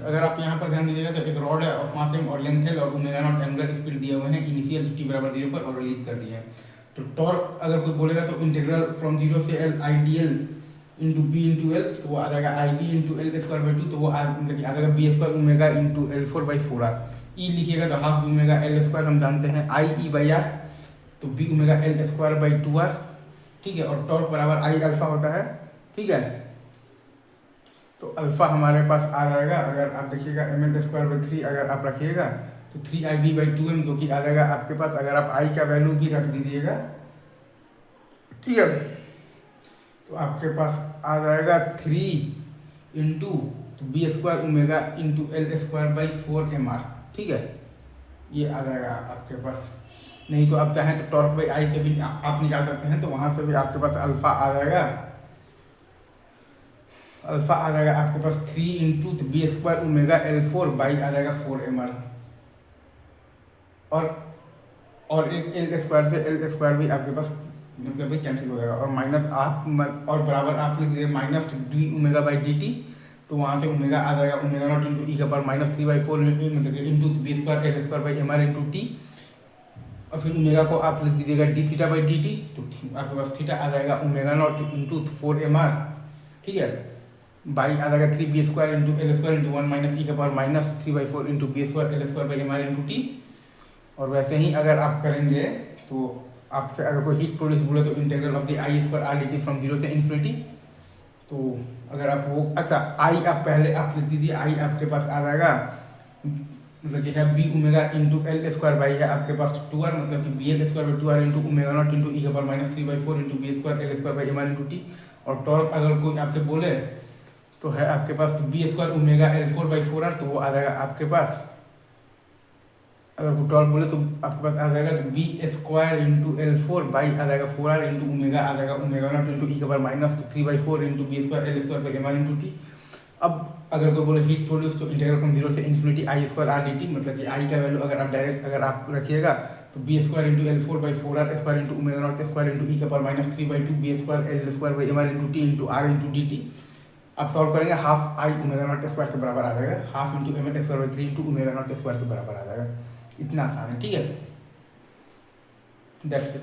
अगर आप यहाँ पर ध्यान दीजिएगा तो एक रॉड है ऑफ मास एम और लेंथ एल और ओमेगा नॉट एंगुलर स्पीड दिए हुए हैं इनिशियल टी बराबर 0 पर और रिलीज कर दिए हैं। तो टॉर्क अगर कोई बोलेगा तो इंटीग्रल फ्रॉम 0 से L I D L into B into L, तो वो आ जाएगा I B into L square by 2, तो वो मतलब आ जाएगा B square omega into L 4 by 4 R. ई लिखिएगा तो half B omega L square हम जानते हैं आई ई बाई आर, तो B omega L square by 2 R, ठीक है। और टॉर्क बराबर आई अल्फा होता है, ठीक है। तो अल्फा हमारे पास आ जाएगा, अगर आप देखिएगा एम एल स्क्वायर बाई 3 अगर आप रखिएगा तो 3 आई बी बाई 2 एम, जो कि आ जाएगा आपके पास, अगर आप आई का वैल्यू भी रख दीजिएगा, ठीक है, तो आपके पास आ जाएगा 3 into B square omega into L square by 4 M R, ठीक है। ये आ जाएगा आपके पास। नहीं तो आप चाहें तो टॉर्क बाई आई से भी आप निकाल सकते हैं, तो वहाँ से भी आपके पास अल्फा आ जाएगा, अल्फा आ जाएगा आपके पास 3 into B square omega L 4 by आ जाएगा 4 एम आर, और एक एल स्क्वायर से एल स्क्वायर भी आपके पास मतलब भी कैंसिल हो जाएगा, और माइनस आप और बराबर आप लिख दीजिए minus D omega by D T, तो वहाँ से ओमेगा आ जाएगा ओमेगा नॉट इंटू ई का पावर माइनस 3/4 मतलब into B square L square by M R into T, और फिर ओमेगा को आप लिख दीजिएगा D theta by D T, तो आपके पास थीटा आ जाएगा omega naught into 4 M R, ठीक है, बाई आ जाएगा 3 B square into L square into 1 minus E का power minus 3/4 into B square L square by M R into T. और वैसे ही अगर आप करेंगे तो आपसे अगर कोई हीट प्रोड्यूस बोले तो integral of the I square R D T from 0 से इन्फिनिटी, तो अगर आप वो अच्छा आई आप पहले आप लिख दीजिए, आई आपके पास आ जाएगा मतलब कि है B omega into L square by है आपके पास 2 आर, मतलब कि B L square by 2 R into omega naught into E का power minus 3/4 into B square L square by M R into T. और टॉर्क अगर कोई आपसे बोले तो है आपके पास B square omega L 4 by 4 R, तो वो आ जाएगा आपके पास, अगर कोई टॉर्क बोले तो आपके पास आ जाएगा तो B square into L 4 by आ जाएगा 4 आर इंटू ओमेगा आ जाएगा ओमेगा नॉट इंटू ई का power minus 3/4 into B square L square by M R into T. अब अगर कोई बोले हीट प्रोड्यूस तो इंटीग्रल फ्रॉम 0 से infinity I square R D T, मतलब कि आई का वैल्यू अगर आप डायरेक्ट अगर आप रखिएगा तो B square into L 4 by 4 R square into omega naught square into E का power minus 3/2 B square L square by M R into T into R into D T. आप solve करेंगे half I omega naught square के बराबर आ जाएगा, half into M L square by 3 into omega naught square के बराबर आ जाएगा। इतना आसान है, ठीक है, दैट्स इट।